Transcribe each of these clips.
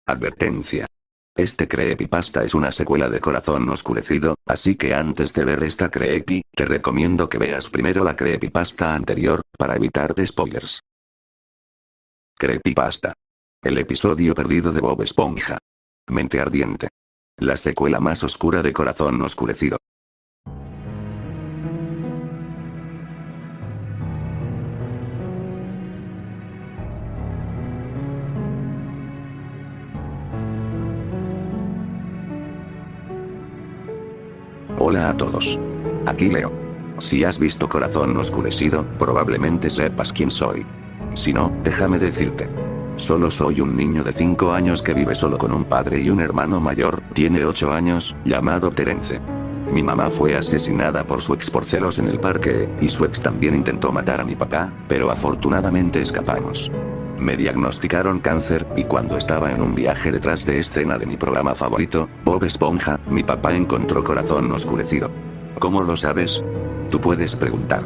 Advertencia. Este creepypasta es una secuela de Corazón Oscurecido, así que antes de ver esta creepy, te recomiendo que veas primero la creepypasta anterior, para evitarte spoilers. Creepypasta. El episodio perdido de Bob Esponja. Mente ardiente. La secuela más oscura de Corazón Oscurecido. Hola a todos. Aquí Leo. Si has visto Corazón Oscurecido, probablemente sepas quién soy. Si no, déjame decirte. Solo soy un niño de 5 años que vive solo con un padre y un hermano mayor, tiene 8 años, llamado Terence. Mi mamá fue asesinada por su ex por celos en el parque, y su ex también intentó matar a mi papá, pero afortunadamente escapamos. Me diagnosticaron cáncer, y cuando estaba en un viaje detrás de escena de mi programa favorito, Bob Esponja, mi papá encontró Corazón Oscurecido. ¿Cómo lo sabes? Tú puedes preguntar.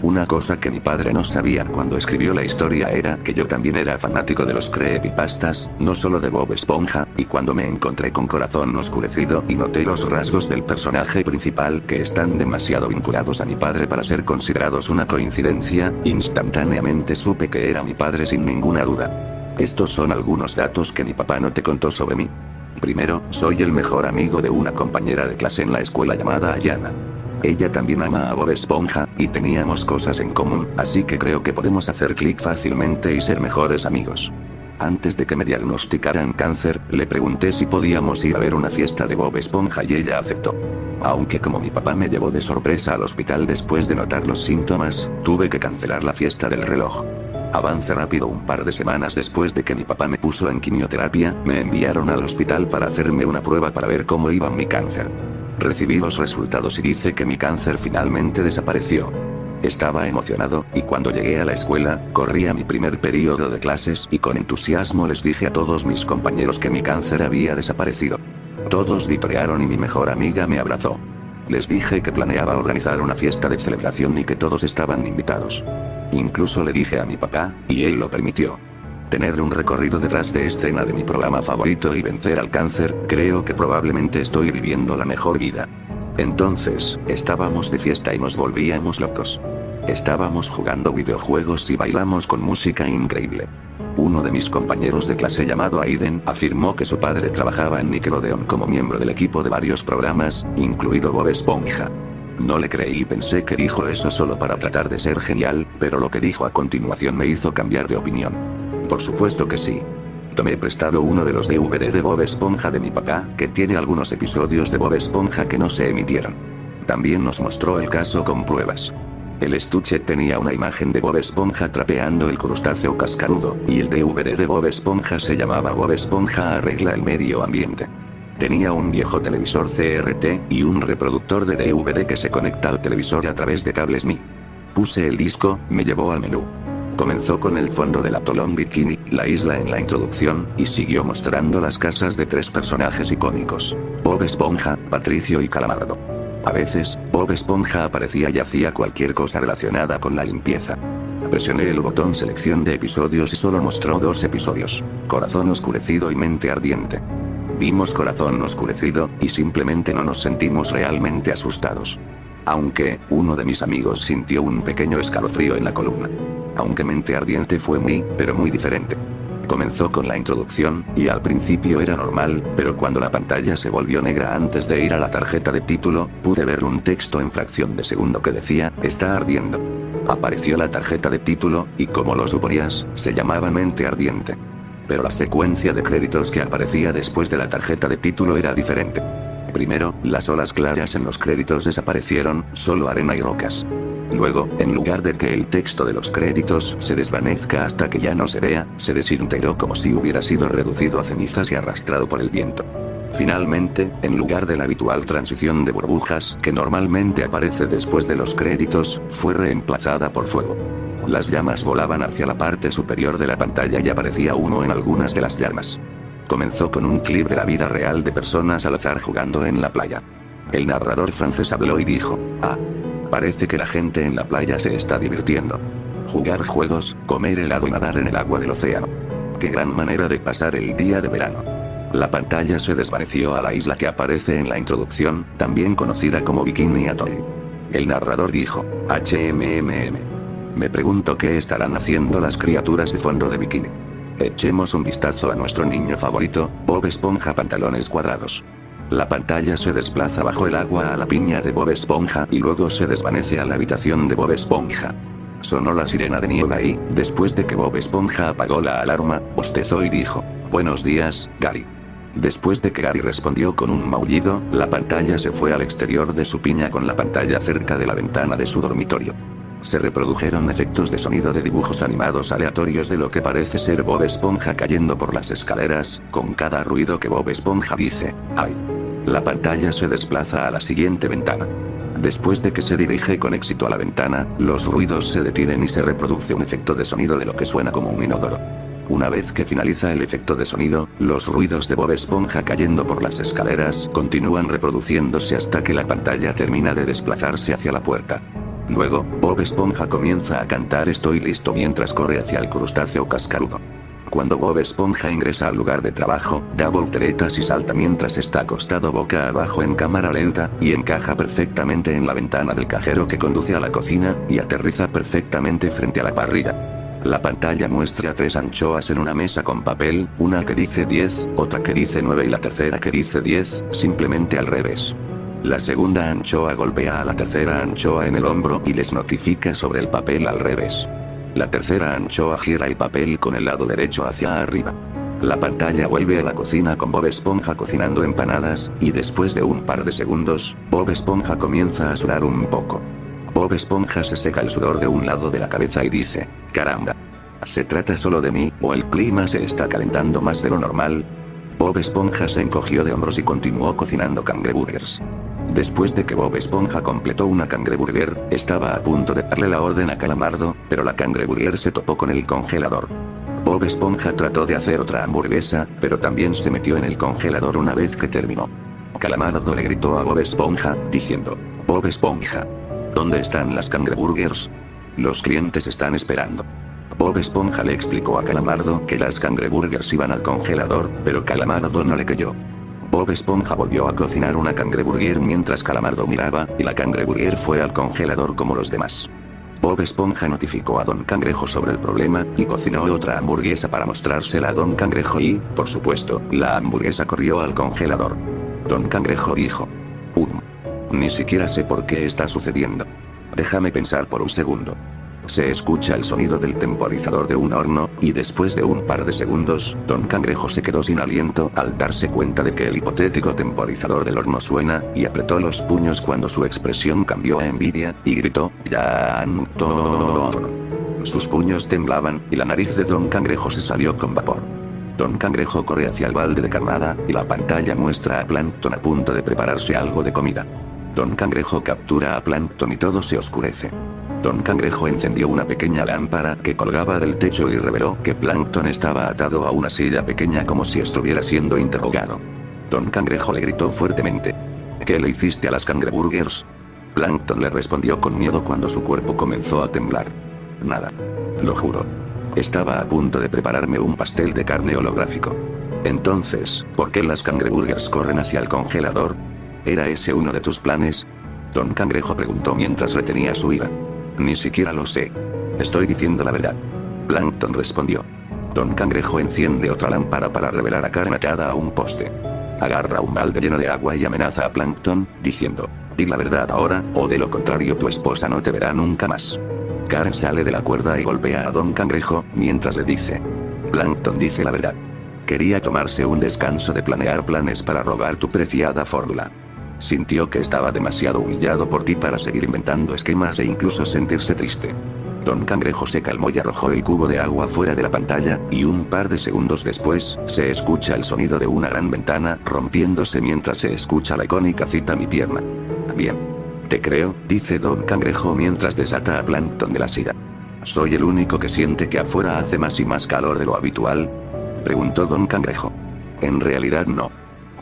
Una cosa que mi padre no sabía cuando escribió la historia era que yo también era fanático de los creepypastas, no solo de Bob Esponja, y cuando me encontré con Corazón Oscurecido y noté los rasgos del personaje principal que están demasiado vinculados a mi padre para ser considerados una coincidencia, instantáneamente supe que era mi padre sin ninguna duda. Estos son algunos datos que mi papá no te contó sobre mí. Primero, soy el mejor amigo de una compañera de clase en la escuela llamada Ayana. Ella también ama a Bob Esponja, y teníamos cosas en común, así que creo que podemos hacer clic fácilmente y ser mejores amigos. Antes de que me diagnosticaran cáncer, le pregunté si podíamos ir a ver una fiesta de Bob Esponja y ella aceptó. Aunque como mi papá me llevó de sorpresa al hospital después de notar los síntomas, tuve que cancelar la fiesta del reloj. Avance rápido. Un par de semanas después de que mi papá me puso en quimioterapia, me enviaron al hospital para hacerme una prueba para ver cómo iba mi cáncer. Recibí los resultados y dice que mi cáncer finalmente desapareció. Estaba emocionado, y cuando llegué a la escuela, corrí a mi primer periodo de clases y con entusiasmo les dije a todos mis compañeros que mi cáncer había desaparecido. Todos vitorearon y mi mejor amiga me abrazó. Les dije que planeaba organizar una fiesta de celebración y que todos estaban invitados. Incluso le dije a mi papá, y él lo permitió. Tener un recorrido detrás de escena de mi programa favorito y vencer al cáncer, creo que probablemente estoy viviendo la mejor vida. Entonces, estábamos de fiesta y nos volvíamos locos. Estábamos jugando videojuegos y bailamos con música increíble. Uno de mis compañeros de clase llamado Aiden afirmó que su padre trabajaba en Nickelodeon como miembro del equipo de varios programas, incluido Bob Esponja. No le creí y pensé que dijo eso solo para tratar de ser genial, pero lo que dijo a continuación me hizo cambiar de opinión. Por supuesto que sí. Tomé prestado uno de los DVD de Bob Esponja de mi papá, que tiene algunos episodios de Bob Esponja que no se emitieron. También nos mostró el caso con pruebas. El estuche tenía una imagen de Bob Esponja trapeando el crustáceo cascarudo, y el DVD de Bob Esponja se llamaba Bob Esponja arregla el medio ambiente. Tenía un viejo televisor CRT, y un reproductor de DVD que se conecta al televisor a través de cables Mi. Puse el disco, me llevó al menú. Comenzó con el fondo del atolón Bikini, la isla en la introducción, y siguió mostrando las casas de 3 personajes icónicos: Bob Esponja, Patricio y Calamardo. A veces, Bob Esponja aparecía y hacía cualquier cosa relacionada con la limpieza. Presioné el botón selección de episodios y solo mostró 2 episodios: Corazón Oscurecido y Mente Ardiente. Vimos Corazón Oscurecido, y simplemente no nos sentimos realmente asustados. Aunque, uno de mis amigos sintió un pequeño escalofrío en la columna. Aunque Mente Ardiente fue pero muy diferente. Comenzó con la introducción, y al principio era normal, pero cuando la pantalla se volvió negra antes de ir a la tarjeta de título, pude ver un texto en fracción de segundo que decía, está ardiendo. Apareció la tarjeta de título, y como lo suponías, se llamaba Mente Ardiente. Pero la secuencia de créditos que aparecía después de la tarjeta de título era diferente. Primero, las olas claras en los créditos desaparecieron, solo arena y rocas. Luego, en lugar de que el texto de los créditos se desvanezca hasta que ya no se vea, se desintegró como si hubiera sido reducido a cenizas y arrastrado por el viento. Finalmente, en lugar de la habitual transición de burbujas que normalmente aparece después de los créditos, fue reemplazada por fuego. Las llamas volaban hacia la parte superior de la pantalla y aparecía humo en algunas de las llamas. Comenzó con un clip de la vida real de personas al azar jugando en la playa. El narrador francés habló y dijo, parece que la gente en la playa se está divirtiendo. Jugar juegos, comer helado y nadar en el agua del océano. Qué gran manera de pasar el día de verano. La pantalla se desvaneció a la isla que aparece en la introducción, también conocida como Bikini Atoll. El narrador dijo, HMMM. Me pregunto qué estarán haciendo las criaturas de fondo de bikini. Echemos un vistazo a nuestro niño favorito, Bob Esponja pantalones cuadrados. La pantalla se desplaza bajo el agua a la piña de Bob Esponja y luego se desvanece a la habitación de Bob Esponja. Sonó la sirena de niebla y, después de que Bob Esponja apagó la alarma, bostezó y dijo, buenos días, Gary. Después de que Gary respondió con un maullido, la pantalla se fue al exterior de su piña con la pantalla cerca de la ventana de su dormitorio. Se reprodujeron efectos de sonido de dibujos animados aleatorios de lo que parece ser Bob Esponja cayendo por las escaleras, con cada ruido que Bob Esponja dice, ¡ay! La pantalla se desplaza a la siguiente ventana. Después de que se dirige con éxito a la ventana, los ruidos se detienen y se reproduce un efecto de sonido de lo que suena como un inodoro. Una vez que finaliza el efecto de sonido, los ruidos de Bob Esponja cayendo por las escaleras continúan reproduciéndose hasta que la pantalla termina de desplazarse hacia la puerta. Luego, Bob Esponja comienza a cantar Estoy listo mientras corre hacia el crustáceo cascarudo. Cuando Bob Esponja ingresa al lugar de trabajo, da volteretas y salta mientras está acostado boca abajo en cámara lenta, y encaja perfectamente en la ventana del cajero que conduce a la cocina, y aterriza perfectamente frente a la parrilla. La pantalla muestra 3 anchoas en una mesa con papel, una que dice 10, otra que dice 9 y la tercera que dice 10, simplemente al revés. La segunda anchoa golpea a la tercera anchoa en el hombro y les notifica sobre el papel al revés. La tercera anchoa gira el papel con el lado derecho hacia arriba. La pantalla vuelve a la cocina con Bob Esponja cocinando empanadas, y después de un par de segundos, Bob Esponja comienza a sudar un poco. Bob Esponja se seca el sudor de un lado de la cabeza y dice, caramba. ¿Se trata solo de mí, o el clima se está calentando más de lo normal? Bob Esponja se encogió de hombros y continuó cocinando cangreburgers. Después de que Bob Esponja completó una cangreburger, estaba a punto de darle la orden a Calamardo, pero la cangreburger se topó con el congelador. Bob Esponja trató de hacer otra hamburguesa, pero también se metió en el congelador una vez que terminó. Calamardo le gritó a Bob Esponja, diciendo, Bob Esponja, ¿dónde están las cangreburgers? Los clientes están esperando. Bob Esponja le explicó a Calamardo que las cangreburgers iban al congelador, pero Calamardo no le creyó. Bob Esponja volvió a cocinar una cangreburger mientras Calamardo miraba, y la cangreburger fue al congelador como los demás. Bob Esponja notificó a Don Cangrejo sobre el problema, y cocinó otra hamburguesa para mostrársela a Don Cangrejo y, por supuesto, la hamburguesa corrió al congelador. Don Cangrejo dijo, ni siquiera sé por qué está sucediendo. Déjame pensar por un segundo. Se escucha el sonido del temporizador de un horno, y después de un par de segundos, Don Cangrejo se quedó sin aliento al darse cuenta de que el hipotético temporizador del horno suena, y apretó los puños cuando su expresión cambió a envidia, y gritó, ¡Plancton! Sus puños temblaban, y la nariz de Don Cangrejo se salió con vapor. Don Cangrejo corre hacia el balde de carnada, y la pantalla muestra a Plankton a punto de prepararse algo de comida. Don Cangrejo captura a Plankton y todo se oscurece. Don Cangrejo encendió una pequeña lámpara que colgaba del techo y reveló que Plankton estaba atado a una silla pequeña como si estuviera siendo interrogado. Don Cangrejo le gritó fuertemente, ¿qué le hiciste a las cangreburgers? Plankton le respondió con miedo cuando su cuerpo comenzó a temblar. Nada. Lo juro. Estaba a punto de prepararme un pastel de carne holográfico. Entonces, ¿por qué las cangreburgers corren hacia el congelador? ¿Era ese uno de tus planes? Don Cangrejo preguntó mientras retenía su ira. Ni siquiera lo sé. Estoy diciendo la verdad. Plankton respondió. Don Cangrejo enciende otra lámpara para revelar a Karen atada a un poste. Agarra un balde lleno de agua y amenaza a Plankton, diciendo, di la verdad ahora, o de lo contrario tu esposa no te verá nunca más. Karen sale de la cuerda y golpea a Don Cangrejo, mientras le dice. Plankton dice la verdad. Quería tomarse un descanso de planear planes para robar tu preciada fórmula. Sintió que estaba demasiado humillado por ti para seguir inventando esquemas e incluso sentirse triste. Don Cangrejo se calmó y arrojó el cubo de agua fuera de la pantalla, y un par de segundos después, se escucha el sonido de una gran ventana rompiéndose mientras se escucha la icónica cita mi pierna. Bien. Te creo, dice Don Cangrejo mientras desata a Plankton de la silla. ¿Soy el único que siente que afuera hace más y más calor de lo habitual? Preguntó Don Cangrejo. En realidad no.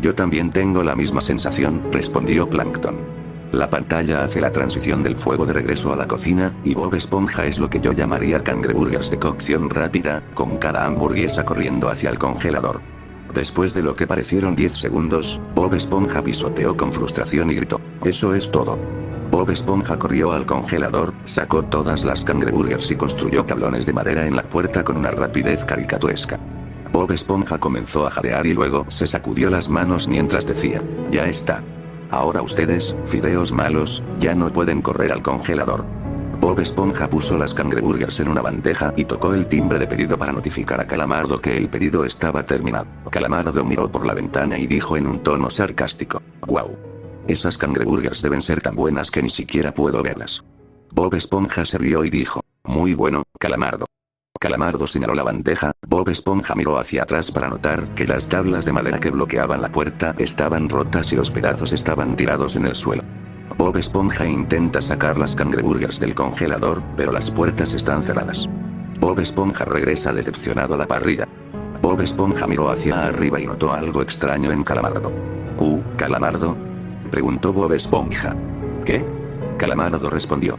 Yo también tengo la misma sensación, respondió Plankton. La pantalla hace la transición del fuego de regreso a la cocina, y Bob Esponja es lo que yo llamaría cangreburgers de cocción rápida, con cada hamburguesa corriendo hacia el congelador. Después de lo que parecieron 10 segundos, Bob Esponja pisoteó con frustración y gritó: «Eso es todo». Bob Esponja corrió al congelador, sacó todas las cangreburgers y construyó tablones de madera en la puerta con una rapidez caricaturesca. Bob Esponja comenzó a jadear y luego se sacudió las manos mientras decía: «Ya está. Ahora ustedes, fideos malos, ya no pueden correr al congelador». Bob Esponja puso las cangreburgers en una bandeja y tocó el timbre de pedido para notificar a Calamardo que el pedido estaba terminado. Calamardo miró por la ventana y dijo en un tono sarcástico: «Guau. Esas cangreburgers deben ser tan buenas que ni siquiera puedo verlas». Bob Esponja se rió y dijo: «Muy bueno, Calamardo». Calamardo señaló la bandeja. Bob Esponja miró hacia atrás para notar que las tablas de madera que bloqueaban la puerta estaban rotas y los pedazos estaban tirados en el suelo. Bob Esponja intenta sacar las cangreburgers del congelador, pero las puertas están cerradas. Bob Esponja regresa decepcionado a la parrilla. Bob Esponja miró hacia arriba y notó algo extraño en Calamardo. ¿Calamardo?», preguntó Bob Esponja. «¿Qué?», Calamardo respondió.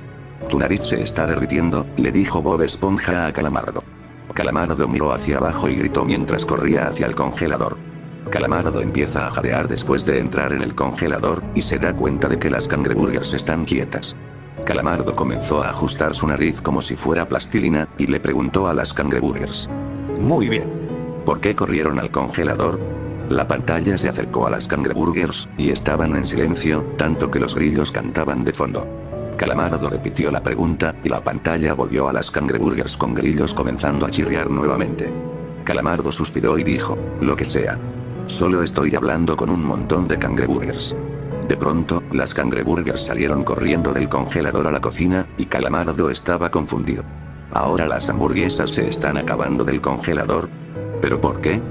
«Tu nariz se está derritiendo», le dijo Bob Esponja a Calamardo. Calamardo miró hacia abajo y gritó mientras corría hacia el congelador. Calamardo empieza a jadear después de entrar en el congelador, y se da cuenta de que las cangreburgers están quietas. Calamardo comenzó a ajustar su nariz como si fuera plastilina, y le preguntó a las cangreburgers: «Muy bien. ¿Por qué corrieron al congelador?». La pantalla se acercó a las cangreburgers, y estaban en silencio, tanto que los grillos cantaban de fondo. Calamardo repitió la pregunta, y la pantalla volvió a las cangreburgers con grillos comenzando a chirriar nuevamente. Calamardo suspiró y dijo: «Lo que sea. Solo estoy hablando con un montón de cangreburgers». De pronto, las cangreburgers salieron corriendo del congelador a la cocina, y Calamardo estaba confundido. «¿Ahora las hamburguesas se están acabando del congelador? ¿Pero por qué?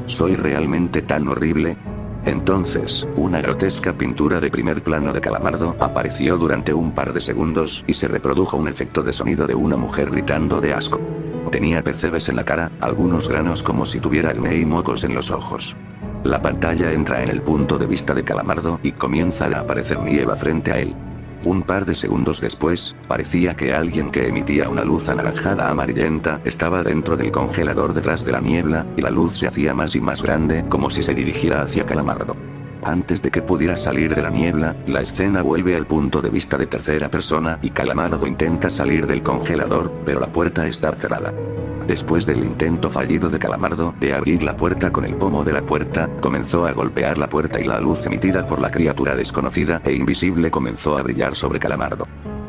¿Soy realmente tan horrible?». Entonces, una grotesca pintura de primer plano de Calamardo apareció durante un par de segundos, y se reprodujo un efecto de sonido de una mujer gritando de asco. Tenía percebes en la cara, algunos granos como si tuviera acné y mocos en los ojos. La pantalla entra en el punto de vista de Calamardo y comienza a aparecer niebla frente a él. Un par de segundos después, parecía que alguien que emitía una luz anaranjada amarillenta estaba dentro del congelador detrás de la niebla, y la luz se hacía más y más grande como si se dirigiera hacia Calamardo. Antes de que pudiera salir de la niebla, la escena vuelve al punto de vista de tercera persona y Calamardo intenta salir del congelador, pero la puerta está cerrada. Después del intento fallido de Calamardo de abrir la puerta con el pomo de la puerta, comenzó a golpear la puerta y la luz emitida por la criatura desconocida e invisible comenzó a brillar sobre Calamardo.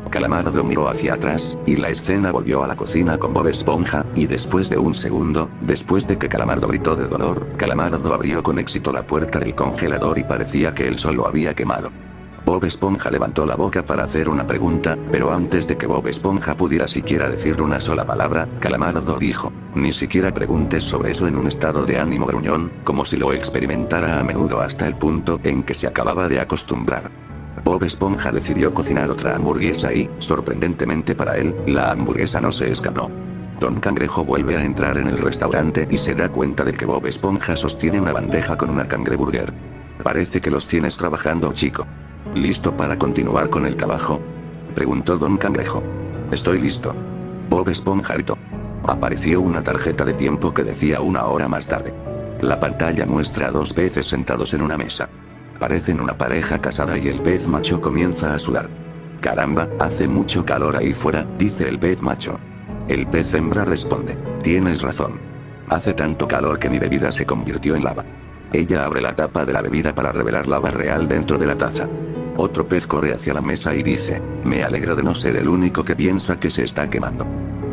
Calamardo miró hacia atrás, y la escena volvió a la cocina con Bob Esponja, y después de un segundo, después de que Calamardo gritó de dolor, Calamardo abrió con éxito la puerta del congelador y parecía que el sol lo había quemado. Bob Esponja levantó la boca para hacer una pregunta, pero antes de que Bob Esponja pudiera siquiera decir una sola palabra, Calamardo dijo: «Ni siquiera preguntes sobre eso en un estado de ánimo gruñón, como si lo experimentara a menudo hasta el punto en que se acababa de acostumbrar». Bob Esponja decidió cocinar otra hamburguesa y, sorprendentemente para él, la hamburguesa no se escapó. Don Cangrejo vuelve a entrar en el restaurante y se da cuenta de que Bob Esponja sostiene una bandeja con una cangreburger. «Parece que los tienes trabajando, chico. ¿Listo para continuar con el trabajo?», preguntó Don Cangrejo. «Estoy listo». Bob Esponja gritó. Apareció una tarjeta de tiempo que decía 1 hora más tarde. La pantalla muestra a 2 peces sentados en una mesa. Parecen una pareja casada y el pez macho comienza a sudar. «Caramba, hace mucho calor ahí fuera», dice el pez macho. El pez hembra responde: «Tienes razón. Hace tanto calor que mi bebida se convirtió en lava». Ella abre la tapa de la bebida para revelar lava real dentro de la taza. Otro pez corre hacia la mesa y dice: «Me alegro de no ser el único que piensa que se está quemando».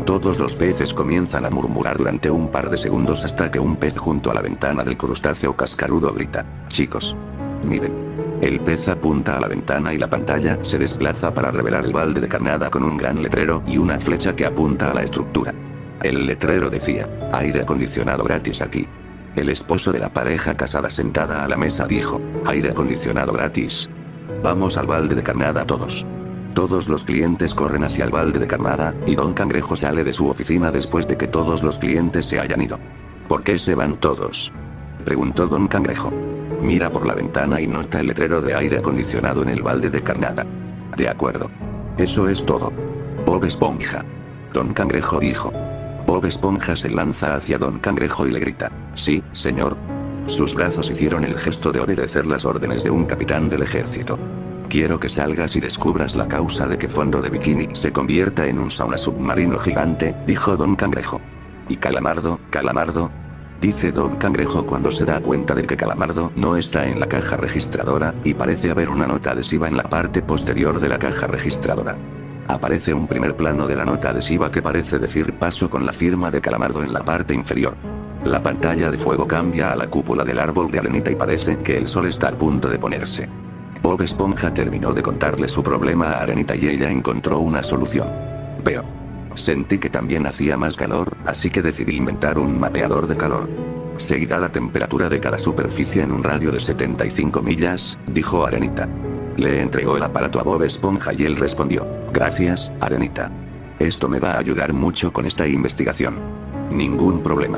Todos los peces comienzan a murmurar durante un par de segundos hasta que un pez junto a la ventana del crustáceo cascarudo grita: «Chicos, miren». El pez apunta a la ventana y la pantalla se desplaza para revelar el balde de carnada con un gran letrero y una flecha que apunta a la estructura. El letrero decía: «Aire acondicionado gratis aquí». El esposo de la pareja casada sentada a la mesa dijo: «Aire acondicionado gratis. Vamos al balde de carnada todos». Todos los clientes corren hacia el balde de carnada, y Don Cangrejo sale de su oficina después de que todos los clientes se hayan ido. «¿Por qué se van todos?», preguntó Don Cangrejo. Mira por la ventana y nota el letrero de aire acondicionado en el balde de carnada. «De acuerdo. Eso es todo. Bob Esponja». Don Cangrejo dijo. Bob Esponja se lanza hacia Don Cangrejo y le grita: «Sí, señor». Sus brazos hicieron el gesto de obedecer las órdenes de un capitán del ejército. Quiero que salgas y descubras la causa de que Fondo de Bikini se convierta en un sauna submarino gigante, dijo Don Cangrejo. ¿Y Calamardo, Calamardo? Dice Don Cangrejo cuando se da cuenta de que Calamardo no está en la caja registradora, y parece haber una nota adhesiva en la parte posterior de la caja registradora. Aparece un primer plano de la nota adhesiva que parece decir paso con la firma de Calamardo en la parte inferior. La pantalla de fuego cambia a la cúpula del árbol de arenita y parece que el sol está a punto de ponerse. Bob Esponja terminó de contarle su problema a Arenita y ella encontró una solución. Veo. Sentí que también hacía más calor, así que decidí inventar un mapeador de calor. Seguirá la temperatura de cada superficie en un radio de 75 millas, dijo Arenita. Le entregó el aparato a Bob Esponja y él respondió, gracias, Arenita. Esto me va a ayudar mucho con esta investigación. Ningún problema.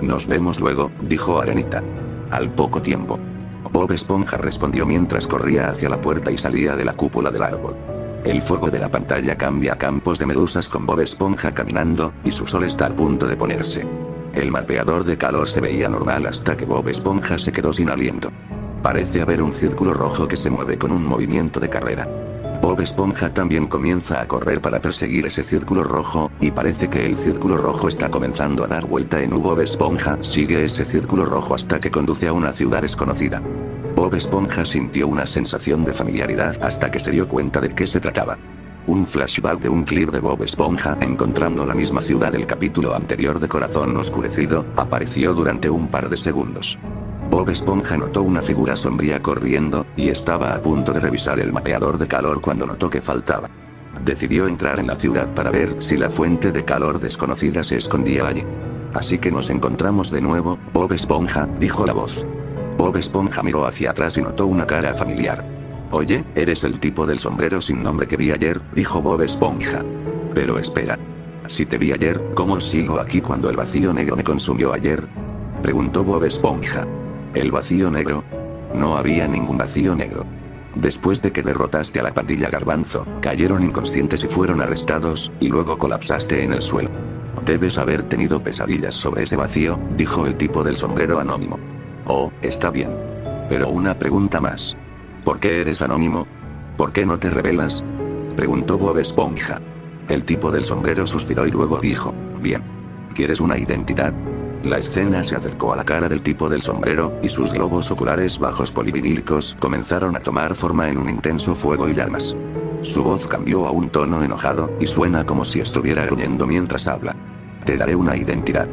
Nos vemos luego, dijo Arenita. Al poco tiempo. Bob Esponja respondió mientras corría hacia la puerta y salía de la cúpula del árbol. El fuego de la pantalla cambia a campos de medusas con Bob Esponja caminando, y su sol está a punto de ponerse. El mapeador de calor se veía normal hasta que Bob Esponja se quedó sin aliento. Parece haber un círculo rojo que se mueve con un movimiento de carrera. Bob Esponja también comienza a correr para perseguir ese círculo rojo, y parece que el círculo rojo está comenzando a dar vuelta en U. Bob Esponja sigue ese círculo rojo hasta que conduce a una ciudad desconocida. Bob Esponja sintió una sensación de familiaridad hasta que se dio cuenta de qué se trataba. Un flashback de un clip de Bob Esponja encontrando la misma ciudad del capítulo anterior de Corazón Oscurecido, apareció durante un par de segundos. Bob Esponja notó una figura sombría corriendo, y estaba a punto de revisar el mapeador de calor cuando notó que faltaba. Decidió entrar en la ciudad para ver si la fuente de calor desconocida se escondía allí. Así que nos encontramos de nuevo, Bob Esponja, dijo la voz. Bob Esponja miró hacia atrás y notó una cara familiar. Oye, eres el tipo del sombrero sin nombre que vi ayer, dijo Bob Esponja. Pero espera. Si te vi ayer, ¿cómo sigo aquí cuando el vacío negro me consumió ayer? Preguntó Bob Esponja. ¿El vacío negro? No había ningún vacío negro. Después de que derrotaste a la pandilla Garbanzo, cayeron inconscientes y fueron arrestados, y luego colapsaste en el suelo. Debes haber tenido pesadillas sobre ese vacío, dijo el tipo del sombrero anónimo. Oh, está bien. Pero una pregunta más. ¿Por qué eres anónimo? ¿Por qué no te revelas? Preguntó Bob Esponja. El tipo del sombrero suspiró y luego dijo, bien. ¿Quieres una identidad? La escena se acercó a la cara del tipo del sombrero, y sus globos oculares bajos polivinílicos comenzaron a tomar forma en un intenso fuego y llamas. Su voz cambió a un tono enojado, y suena como si estuviera gruñendo mientras habla. Te daré una identidad,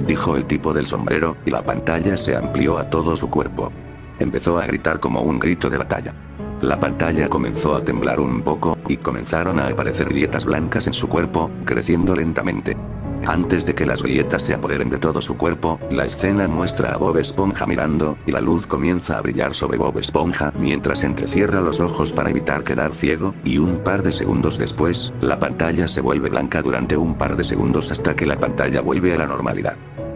dijo el tipo del sombrero, y la pantalla se amplió a todo su cuerpo. Empezó a gritar como un grito de batalla. La pantalla comenzó a temblar un poco, y comenzaron a aparecer grietas blancas en su cuerpo, creciendo lentamente. Antes de que las grietas se apoderen de todo su cuerpo, la escena muestra a Bob Esponja mirando, y la luz comienza a brillar sobre Bob Esponja mientras entrecierra los ojos para evitar quedar ciego, y un par de segundos después, la pantalla se vuelve blanca durante un par de segundos hasta que la pantalla vuelve a la normalidad.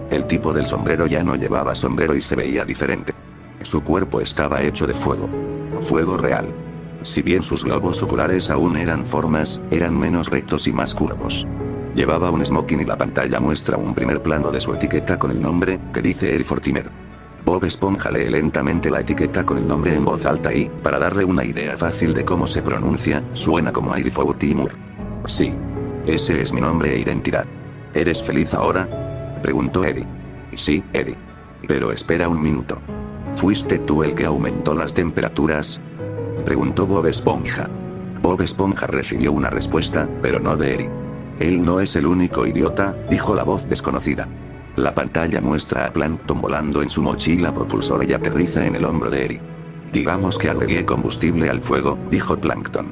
El tipo del sombrero ya no llevaba sombrero y se veía diferente. Su cuerpo estaba hecho de fuego. Fuego real. Si bien sus globos oculares aún eran formas, eran menos rectos y más curvos. Llevaba un smoking y la pantalla muestra un primer plano de su etiqueta con el nombre, que dice Eric Fortimer. Bob Esponja lee lentamente la etiqueta con el nombre en voz alta y, para darle una idea fácil de cómo se pronuncia, suena como Eric Fortimer. Sí. Ese es mi nombre e identidad. ¿Eres feliz ahora? Preguntó Eddie. Sí, Eddie. Pero espera un minuto. ¿Fuiste tú el que aumentó las temperaturas? Preguntó Bob Esponja. Bob Esponja recibió una respuesta, pero no de Eddie. Él no es el único idiota, dijo la voz desconocida. La pantalla muestra a Plankton volando en su mochila propulsora y aterriza en el hombro de Eddie. Digamos que agregué combustible al fuego, dijo Plankton.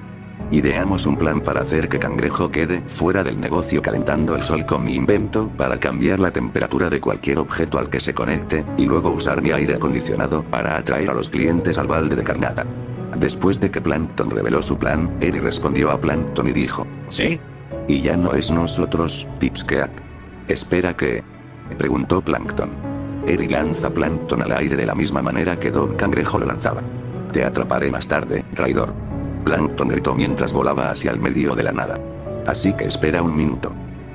Ideamos un plan para hacer que Cangrejo quede fuera del negocio calentando el sol con mi invento para cambiar la temperatura de cualquier objeto al que se conecte, y luego usar mi aire acondicionado para atraer a los clientes al balde de carnada. Después de que Plankton reveló su plan, Eddie respondió a Plankton y dijo, ¿sí? Y ya no es nosotros, Pipsqueak. ¿Espera qué? Preguntó Plankton. Eddie lanza Plankton al aire de la misma manera que Don Cangrejo lo lanzaba. Te atraparé más tarde, traidor. Plankton gritó mientras volaba hacia el medio de la nada. Así que espera un minuto.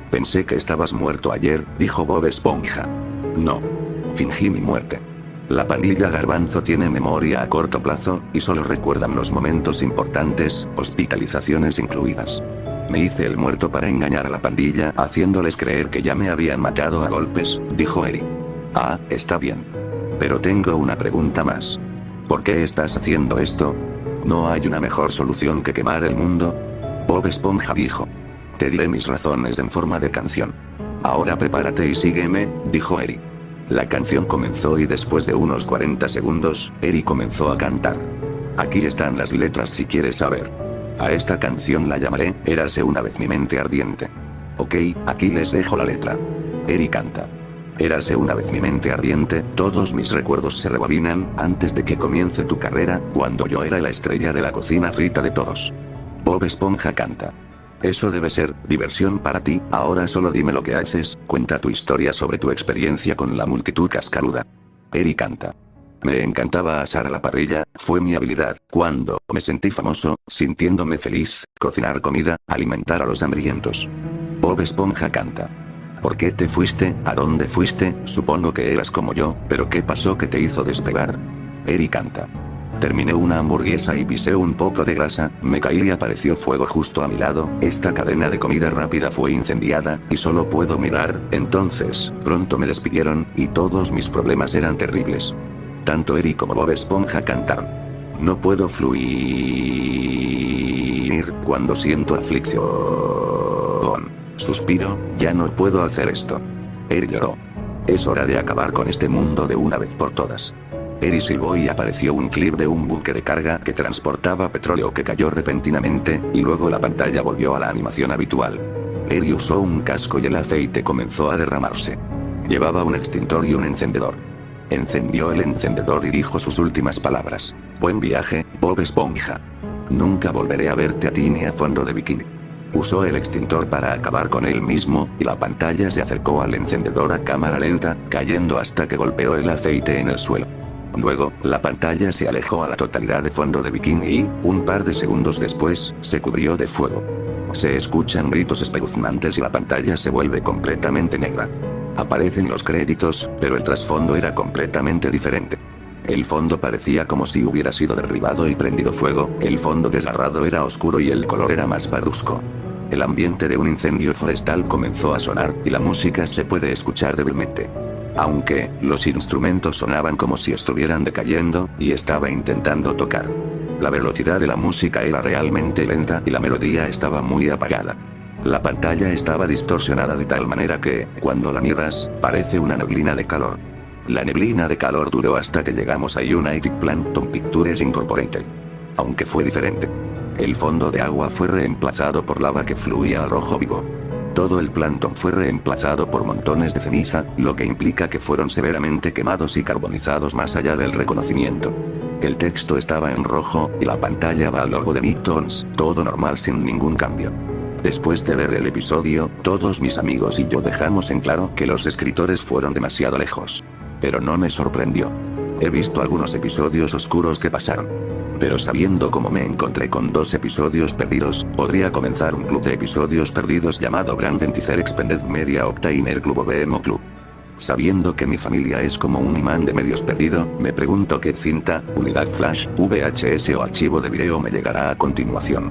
Pensé que estabas muerto ayer, dijo Bob Esponja. No. Fingí mi muerte. La pandilla Garbanzo tiene memoria a corto plazo, y solo recuerdan los momentos importantes, hospitalizaciones incluidas. Me hice el muerto para engañar a la pandilla, haciéndoles creer que ya me habían matado a golpes, dijo Eri. Ah, está bien. Pero tengo una pregunta más. ¿Por qué estás haciendo esto? ¿No hay una mejor solución que quemar el mundo? Bob Esponja dijo. Te diré mis razones en forma de canción. Ahora prepárate y sígueme, dijo Eri. La canción comenzó y después de unos 40 segundos, Eri comenzó a cantar. Aquí están las letras si quieres saber. A esta canción la llamaré, Érase una vez mi mente ardiente. Ok, aquí les dejo la letra. Eri canta. Érase una vez mi mente ardiente, todos mis recuerdos se rebobinan, antes de que comience tu carrera, cuando yo era la estrella de la cocina frita de todos. Bob Esponja canta. Eso debe ser diversión para ti, ahora solo dime lo que haces, cuenta tu historia sobre tu experiencia con la multitud cascaruda. Eri canta. Me encantaba asar a la parrilla, fue mi habilidad, cuando me sentí famoso, sintiéndome feliz, cocinar comida, alimentar a los hambrientos. Bob Esponja canta. ¿Por qué te fuiste? ¿A dónde fuiste? Supongo que eras como yo, pero ¿qué pasó que te hizo despegar? Eri canta. Terminé una hamburguesa y pisé un poco de grasa, me caí y apareció fuego justo a mi lado, esta cadena de comida rápida fue incendiada, y solo puedo mirar, entonces, pronto me despidieron, y todos mis problemas eran terribles. Tanto Eri como Bob Esponja cantaron. No puedo fluir cuando siento aflicción. Suspiro, ya no puedo hacer esto. Eri lloró. Es hora de acabar con este mundo de una vez por todas. Eri silbó y apareció un clip de un buque de carga que transportaba petróleo que cayó repentinamente, y luego la pantalla volvió a la animación habitual. Eri usó un casco y el aceite comenzó a derramarse. Llevaba un extintor y un encendedor. Encendió el encendedor y dijo sus últimas palabras. Buen viaje, Bob Esponja. Nunca volveré a verte a ti ni a fondo de bikini. Usó el extintor para acabar con él mismo, y la pantalla se acercó al encendedor a cámara lenta, cayendo hasta que golpeó el aceite en el suelo. Luego, la pantalla se alejó a la totalidad de fondo de bikini y, un par de segundos después, se cubrió de fuego. Se escuchan gritos espeluznantes y la pantalla se vuelve completamente negra. Aparecen los créditos, pero el trasfondo era completamente diferente. El fondo parecía como si hubiera sido derribado y prendido fuego, el fondo desgarrado era oscuro y el color era más parduzco. El ambiente de un incendio forestal comenzó a sonar, y la música se puede escuchar débilmente. Aunque, los instrumentos sonaban como si estuvieran decayendo, y estaba intentando tocar. La velocidad de la música era realmente lenta y la melodía estaba muy apagada. La pantalla estaba distorsionada de tal manera que, cuando la miras, parece una neblina de calor. La neblina de calor duró hasta que llegamos a United Plankton Pictures Incorporated. Aunque fue diferente. El fondo de agua fue reemplazado por lava que fluía a rojo vivo. Todo el plancton fue reemplazado por montones de ceniza, lo que implica que fueron severamente quemados y carbonizados más allá del reconocimiento. El texto estaba en rojo, y la pantalla va al logo de Nicktoons, todo normal sin ningún cambio. Después de ver el episodio, todos mis amigos y yo dejamos en claro que los escritores fueron demasiado lejos. Pero no me sorprendió. He visto algunos episodios oscuros que pasaron. Pero sabiendo cómo me encontré con 2 episodios perdidos, podría comenzar un club de episodios perdidos llamado Brand Enticer Expended Media Obtainer Club o BMO Club. Sabiendo que mi familia es como un imán de medios perdido, me pregunto qué cinta, unidad flash, VHS o archivo de video me llegará a continuación.